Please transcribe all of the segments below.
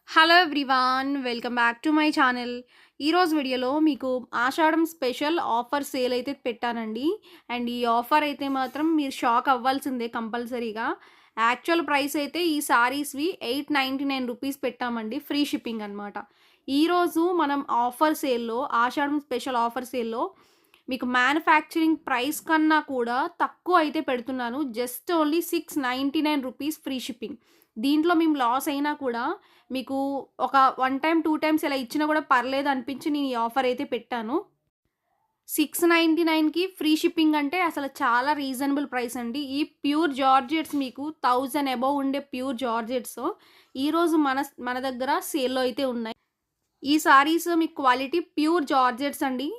Hello everyone welcome back to my channel. ఈరోజు వీడియోలో మీకు ఆషాఢం స్పెషల్ ఆఫర్ సేల్ అయితే పెట్టానండి. అండ్ ఈ ఆఫర్ అయితే మాత్రం మీరు షాక్ అవ్వాల్సిందే కంపల్సరీగా. యాక్చువల్ ప్రైస్ అయితే ఈ సారీస్వి 899 రూపీస్ పెట్టామండి, ఫ్రీ షిప్పింగ్ అనమాట. ఈరోజు మనం ఆఫర్ సేల్లో, ఆషాఢం స్పెషల్ ఆఫర్ సేల్లో మీకు మ్యానుఫ్యాక్చరింగ్ ప్రైస్ కన్నా కూడా తక్కువ అయితే పెడుతున్నాను. Just only 699 rupees free shipping. దీంట్లో మేము లాస్ అయినా కూడా మీకు ఒక 1 టైమ్, 2 టైమ్స్ ఇలా ఇచ్చినా కూడా పర్లేదు అనిపించి నేను ఈ ఆఫర్ అయితే పెట్టాను. 699కి ఫ్రీ షిప్పింగ్ అంటే అసలు చాలా రీజనబుల్ ప్రైస్ అండి. ఈ ప్యూర్ జార్జెట్స్ మీకు 1000 అబోవ్ ఉండే ప్యూర్ జార్జెట్స్ ఈరోజు మన దగ్గర సేల్‌లో అయితే ఉన్నాయి. ఈ సారీస్ మీకు క్వాలిటీ ప్యూర్ జార్జెట్స్ అండి.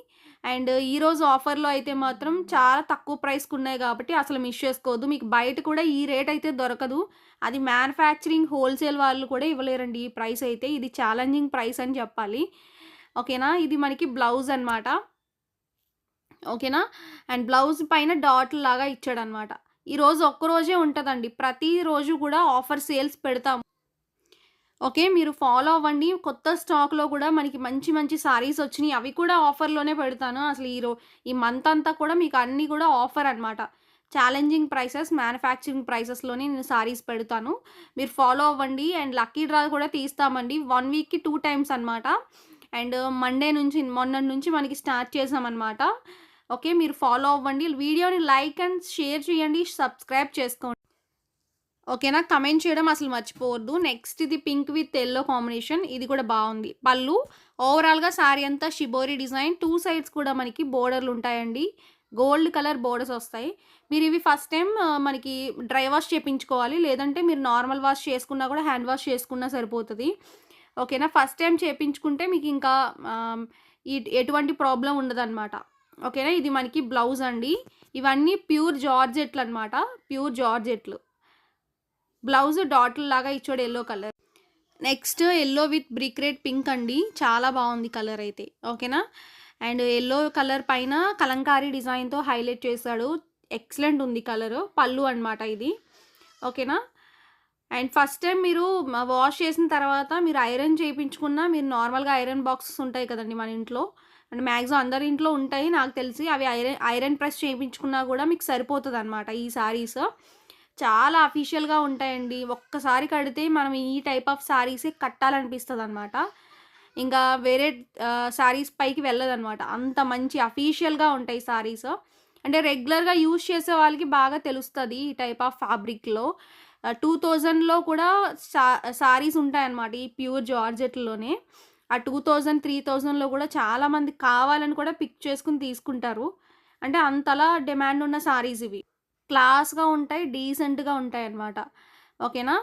అండ్ ఈరోజు ఆఫర్‌లో అయితే మాత్రం చాలా తక్కువ ప్రైస్‌కున్నాయి కాబట్టి అసలు మిస్ చేసుకోవద్దు. మీకు బయట కూడా ఈ రేట్ అయితే దొరకదు. అది మ్యానుఫ్యాక్చరింగ్ హోల్‌సేల్ వాళ్ళు కూడా ఇవ్వలేరండి ఈ ప్రైస్ అయితే. ఇది ఛాలెంజింగ్ ప్రైస్ అని చెప్పాలి. ఓకేనా. ఇది మనకి బ్లౌజ్ అనమాట. ఓకేనా. అండ్ బ్లౌజ్ పైన డాట్‌లాగా ఇచ్చాడనమాట. ఈరోజు ఒక్కరోజే ఉంటదండి. ప్రతిరోజు కూడా ఆఫర్ సేల్స్ పెడతాము. ఓకే. మీరు ఫాలో అవ్వండి. కొత్త స్టాక్‌లో కూడా మనకి మంచి మంచి సారీస్ వచ్చినియి. అవి కూడా ఆఫర్‌లోనే పెడతాను. అసలు ఈ మంత్ అంతా కూడా మీకు అన్నీ కూడా ఆఫర్ అనమాట. ఛాలెంజింగ్ ప్రైసెస్, మ్యానుఫ్యాక్చరింగ్ ప్రైసెస్‌లోనే నేను సారీస్ పెడతాను. మీరు ఫాలో అవ్వండి. అండ్ లక్కీ డ్రా కూడా తీస్తామండి. 1 వీక్‌కి 2 టైమ్స్ అనమాట. అండ్ మొన్నటి నుంచి మనకి స్టార్ట్ చేశామనమాట. ఓకే. మీరు ఫాలో అవ్వండి. వీడియోని లైక్ అండ్ షేర్ చేయండి. సబ్స్క్రైబ్ చేసుకోండి. ఓకేనా. కమెంట్ చేయడం అసలు మర్చిపోవద్దు. నెక్స్ట్ ఇది పింక్ విత్ యెల్లో కాంబినేషన్. ఇది కూడా బావుంది. పళ్ళు ఓవరాల్‌గా సారీ అంతా షిబోరి డిజైన్. 2 సైడ్స్ కూడా మనకి బోర్డర్‌లుంటాయండి. గోల్డ్ కలర్ బోర్డర్స్ ఒస్తాయి. మీరివి ఫస్ట్ టైమ్ మనకి డ్రై వాష్ చేపించుకోవాలి. లేదంటే మీరు నార్మల్ వాష్ చేసుకున్నా కూడా హ్యాండ్ వాష్ చేసుకున్నా సరిపోతది. ఓకేనా. ఫస్ట్ టైమ్ చేపించుకుంటే మీకింకా ఆహ్, ఎటువంటి ప్రాబ్లమ్ ఉండదనమాట. ఓకేనా. ఇది మనకి బ్లౌజ్ అండి. ఇవన్నీ ప్యూర్ జార్జెట్లనమాట. ప్యూర్ జార్జెట్లు. బ్లౌజ్ డాట్‌ల్లాగా ఇచ్చాడు yellow colour. Next yellow with brick red pink అండి. చాలా బావుంది కలర్ అయితే. ఓకేనా. అండ్ యెల్లో కలర్ పైన కలంకారీ డిజైన్‌తో హైలైట్ చేశాడు. ఎక్సలెంట్ ఉంది కలరు. పళ్ళు అనమాట ఇది. ఓకేనా. అండ్ ఫస్ట్ టైమ్ మీరు వాష్ చేసిన తర్వాత మీరు ఐరన్ చేపించుకున్నా, మీరు నార్మల్‌గా ఐరన్ బాక్సెస్ ఉంటాయి కదండీ మన ఇంట్లో. అంటే మాక్సిమం అందరి ఇంట్లో ఉంటాయి నాకు తెలిసి. అవి ఐరన్ ప్రెస్ చేపించుకున్నా కూడా మీకు సరిపోతదనమాట ఈ సారీస్. చాలా అఫీషియల్‌గా ఉంటాయండి. ఒక్కసారి కడితే మనం ఈ టైప్ ఆఫ్ సారీసే కట్టాలనిపిస్తదనమాట. ఇంకా వేరే సారీస్ పైకి వెళ్ళదనమాట. అంత మంచి అఫీషియల్‌గా ఉంటాయి సారీస్. అంటే రెగ్యులర్‌గా యూజ్ చేసే వాళ్ళకి బాగా తెలుస్తది ఈ టైప్ ఆఫ్ ఫ్యాబ్రిక్‌లో. 2000లో కూడా సా సారీస్ ఉంటాయన్నమాట ఈ ప్యూర్ జార్జెట్‌లోనే. ఆ 2000, 3000లో కూడా చాలామంది కావాలని కూడా పిక్ చేసుకొని తీసుకుంటారు. అంటే అంతలా డిమాండ్ ఉన్న సారీస్ ఇవి. క్లాస్‌గా ఉంటాయి. డీసెంట్‌గా ఉంటాయన్నమాట. ఓకేనా.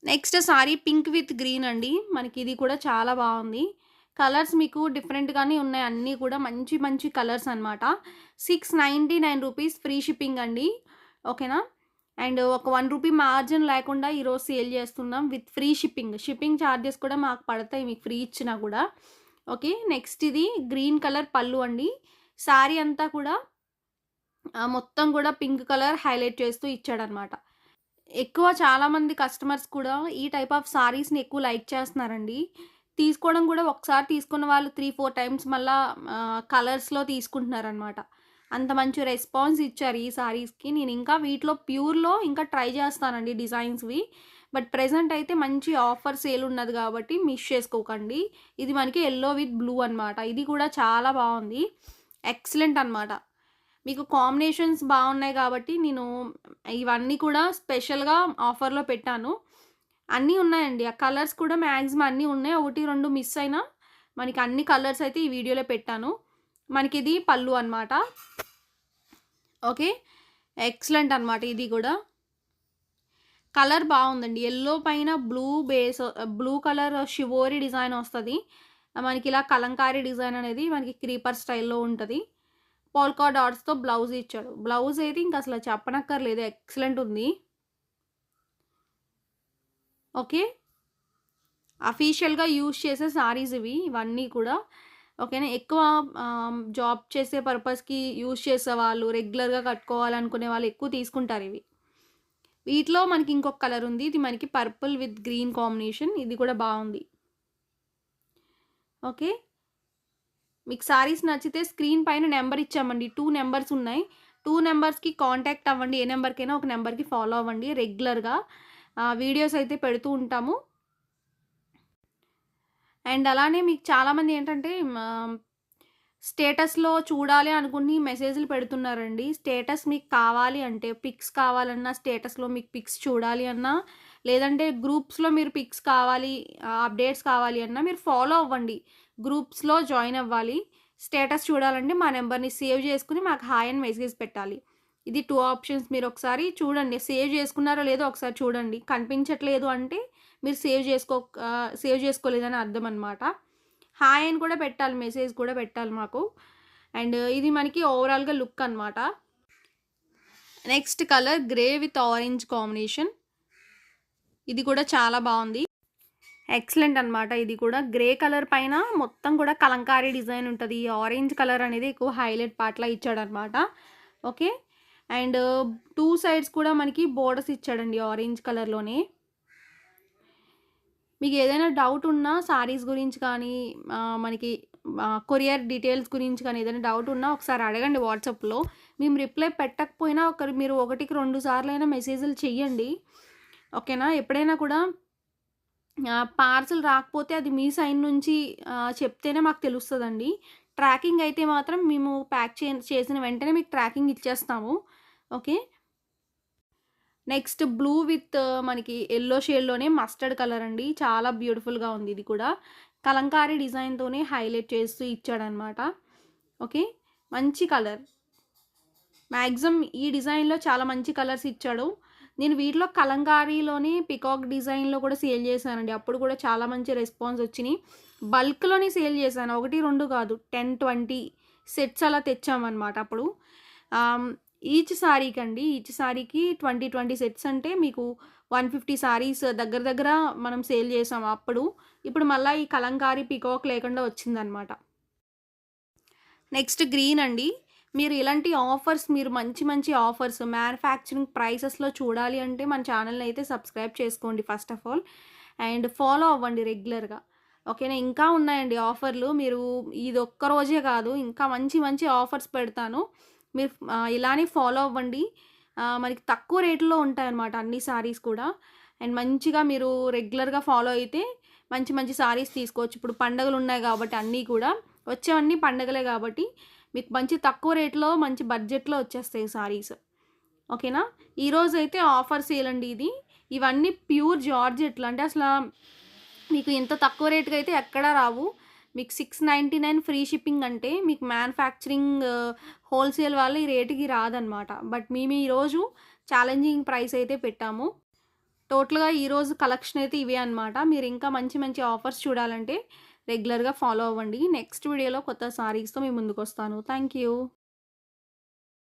Next sorry pink with green అండి. మనకిది కూడా చాలా బావుంది. కలర్స్ మీకు డిఫరెంట్‌గానే ఉన్నాయి. అన్నీ కూడా మంచి మంచి కలర్స్ అనమాట. 699 రూపీస్ ఫ్రీ షిప్పింగ్ అండి. ఓకేనా. అండ్ ఒక 1 రూపీ మార్జిన్ లేకుండా ఈరోజు సేల్ చేస్తున్నాం with free shipping. Shipping charges కూడా మాకు పడతాయి మీకు ఫ్రీ ఇచ్చినా కూడా. ఓకే. నెక్స్ట్ ఇది గ్రీన్ కలర్ పళ్ళు అండి. సారీ అంతా కూడా మొత్తం కూడా పింక్ కలర్ హైలైట్ చేస్తూ ఇచ్చాడనమాట. ఎక్కువ చాలామంది కస్టమర్స్ కూడా ఈ టైప్ ఆఫ్ సారీస్‌ని ఎక్కువ లైక్ చేస్తున్నారండి. తీసుకోవడం కూడా ఒకసారి తీసుకున్న వాళ్ళు 3, 4 టైమ్స్ మళ్ళా కలర్స్‌లో తీసుకుంటున్నారనమాట. అంత మంచి రెస్పాన్స్ ఇచ్చారు ఈ సారీస్‌కి. నేను ఇంకా వీటిలో ప్యూర్‌లో ఇంకా ట్రై చేస్తానండి డిజైన్స్‌వి. బట్ ప్రెజెంట్ అయితే మంచి ఆఫర్ సేల్ ఉన్నది కాబట్టి మిస్ చేసుకోకండి. ఇది మనకి యెల్లో విత్ బ్లూ అనమాట. ఇది కూడా చాలా బావుంది. ఎక్సలెంట్ అనమాట. మీకు కాంబినేషన్స్ బావున్నాయి గాబట్టి నేను ఇవన్నీ కూడా స్పెషల్‌గా ఆఫర్‌లో పెట్టాను. అన్నీ ఉన్నాయండి. ఆ కలర్స్ కూడా మాక్సిమం అన్నీ ఉన్నాయి. 1, 2 మిస్ అయినా మనకి అన్ని కలర్స్ అయితే ఈ వీడియోలో పెట్టాను. మనకిది పళ్ళు అనమాట. ఓకే. ఎక్సలెంట్ అనమాట ఇది గూడా. కలర్ బావుందండి. యెల్లో పైన బ్లూ కలర్ షివోరి డిజైన్ ఒస్తది. మనకిలా కలంకారీ డిజైన్ అనేది మనకి క్రీపర్ స్టైల్‌లో ఉంటది. పోల్కా డాట్స్‌తో బ్లౌజ్ ఇచ్చాడు. బ్లౌజ్ అయితే ఇంకసల చెప్పనక్కర్లేదు. ఎక్సలెంట్ ఉంది. ఓకే. అఫీషియల్‌గా యూజ్ చేసే సారీస్ ఇవన్నీ కూడా. ఓకేనా. ఎక్కువ జాబ్ చేసే పర్పస్‌కి యూజ్ చేసేవాళ్ళు, రెగ్యులర్‌గా కట్టుకోవాలనుకునే వాళ్ళు ఎక్కువ తీసుకుంటారివి. వీటిలో మనకి ఇంకొక కలర్ ఉంది. ఇది మనకి పర్పుల్ విత్ గ్రీన్ కాంబినేషన్. ఇది కూడా బాగుంది. ఓకే. మీకు సారీస్ నచ్చితే స్క్రీన్ పైన నెంబర్ ఇచ్చామండి. 2 నెంబర్స్ ఉన్నాయి. 2 నెంబర్స్‌కి కాంటాక్ట్ అవ్వండి. ఏ నెంబర్‌కైనా ఒక నెంబర్‌కి ఫాలో అవ్వండి. రెగ్యులర్‌గా వీడియోస్ అయితే పెడుతూ ఉంటాము. అండ్ అలానే మీకు చాలామంది ఏంటంటే స్టేటస్‌లో చూడాలి అనుకుని మెసేజ్‌లు పెడుతున్నారండి. స్టేటస్ మీకు కావాలి అంటే పిక్స్ కావాలన్నా, స్టేటస్‌లో మీకు పిక్స్ చూడాలి అన్నా, లేదంటే గ్రూప్స్‌లో మీరు పిక్స్ కావాలి, అప్డేట్స్ కావాలి అన్నా మీరు ఫాలో అవ్వండి. గ్రూప్స్‌లో జాయిన్ అవ్వాలి. స్టేటస్ చూడాలంటే మా నెంబర్‌ని సేవ్ చేసుకొని మాకు హాయ్ అని మెసేజ్ పెట్టాలి. ఇది 2 ఆప్షన్స్. మీరు ఒకసారి చూడండి. సేవ్ చేసుకున్నారో లేదో ఒకసారి చూడండి. కనిపించట్లేదు అంటే మీరు సేవ్ చేసుకోలేదని అర్థం అనమాట. హాయ్ అని కూడా పెట్టాలి. మెసేజ్ కూడా పెట్టాలి మాకు. అండ్ ఇది మనకి ఓవరాల్‌గా లుక్ అనమాట. Next colour grey with orange combination. ఇది కూడా చాలా బావుంది. ఎక్సలెంట్ అనమాట. ఇది కూడా గ్రే కలర్ పైన మొత్తం కూడా కలంకారీ డిజైన్ ఉంటది. ఈ ఆరెంజ్ కలర్ అనేది ఎక్కువ హైలైట్ పార్ట్‌లా ఇచ్చాడనమాట. ఓకే. అండ్ 2 సైడ్స్ కూడా మనకి బోర్డర్స్ ఇచ్చాడండి ఆరెంజ్ కలర్‌లోనే. మీకు ఏదైనా డౌట్ ఉన్నా సారీస్ గురించి కానీ మనకి కొరియర్ డీటెయిల్స్ గురించి కానీ ఏదైనా డౌట్ ఉన్నా ఒకసారి అడగండి వాట్సాప్‌లో. మేము రిప్లై పెట్టకపోయినా మీరు 1కి 2 సార్లైనా మెసేజ్‌లు చెయ్యండి. ఓకేనా? ఎప్పుడైనా కూడా పార్సెల్ రాకపోతే అది మీ సైడ్ నుంచి చెప్తేనే మాకు తెలుస్తదండి. ట్రాకింగ్ అయితే మాత్రం మేము ప్యాక్ చేసిన వెంటనే మీకు ట్రాకింగ్ ఇచ్చేస్తాము. ఓకే. నెక్స్ట్ బ్లూ విత్ మనకి యెల్లో షేడ్‌లోనే మస్టర్డ్ కలర్ అండి. చాలా బ్యూటిఫుల్‌గా ఉంది ఇది కూడా. కలంకారీ డిజైన్‌తోనే హైలైట్ చేస్తూ ఇచ్చాడనమాట. ఓకే. మంచి కలర్. మాక్సిమం ఈ డిజైన్‌లో చాలా మంచి కలర్స్ ఇచ్చాడు. నేను వీటిలో కలంకారీలోనే పికాక్ డిజైన్‌లో కూడా సేల్ చేశానండి. అప్పుడు కూడా చాలా మంచి రెస్పాన్స్ వచ్చినియి. బల్క్‌లోనే సేల్ చేశాను. 1, 2 కాదు. 10, 20 సెట్స్ అలా తెచ్చామనమాట అప్పుడు. ఆహ్, ఈచ్ సారీకి 20, 20 సెట్స్ అంటే మీకు 150 సారీస్ దగ్గర దగ్గర మనం సేల్ చేసాం అప్పుడు. ఇప్పుడు మళ్ళా ఈ కలంకారీ పికాక్ లేకుండా వచ్చిందనమాట. నెక్స్ట్ గ్రీన్ అండి. మీరు ఇలాంటి ఆఫర్స్ మీరు మంచి మంచి ఆఫర్స్ మ్యానుఫ్యాక్చరింగ్ ప్రైసెస్‌లో చూడాలి అంటే మన ఛానెల్‌ని అయితే సబ్స్క్రైబ్ చేసుకోండి first of all. And follow అవ్వండి రెగ్యులర్‌గా. ఓకేనా? ఇంకా ఉన్నాయండి ఆఫర్‌లు. మీరు ఇదొక్క రోజే కాదు ఇంకా మంచి మంచి ఆఫర్స్ పెడతాను. మీరు ఇలానే ఫాలో అవ్వండి. మనకి తక్కువ రేట్‌లో ఉంటాయన్నమాట అన్ని సారీస్ కూడా. అండ్ మంచిగా మీరు రెగ్యులర్‌గా ఫాలో అయితే మంచి మంచి సారీస్ తీసుకోవచ్చు. ఇప్పుడు పండగలున్నాయి కాబట్టి అన్నీ కూడా వచ్చేవన్నీ పండగలే కాబట్టి మీకు మంచి తక్కువ రేట్‌లో మంచి బడ్జెట్‌లో వచ్చేస్తాయి సారీస్. ఓకేనా? ఈరోజైతే ఆఫర్ సేల్ అండి ఇది. ఇవన్నీ ప్యూర్ జార్జెట్లు. అంటే మీకు ఇంత తక్కువ రేట్‌కి అయితే ఎక్కడా రావు. మీకు 699 ఫ్రీ షిప్పింగ్ అంటే మీకు మ్యానుఫ్యాక్చరింగ్ హోల్‌సేల్ వాళ్ళు ఈ రేట్‌కి రాదనమాట. బట్ మేము ఈరోజు ఛాలెంజింగ్ ప్రైస్ అయితే పెట్టాము. టోటల్‌గా ఈరోజు కలెక్షన్ అయితే ఇవే అనమాట. మీరు ఇంకా మంచి మంచి ఆఫర్స్ చూడాలంటే రెగ్యులర్‌గా ఫాలో అవ్వండి. నెక్స్ట్ వీడియోలో కొత్త సారీస్‌తో మీ ముందుకొస్తాను. Thank you.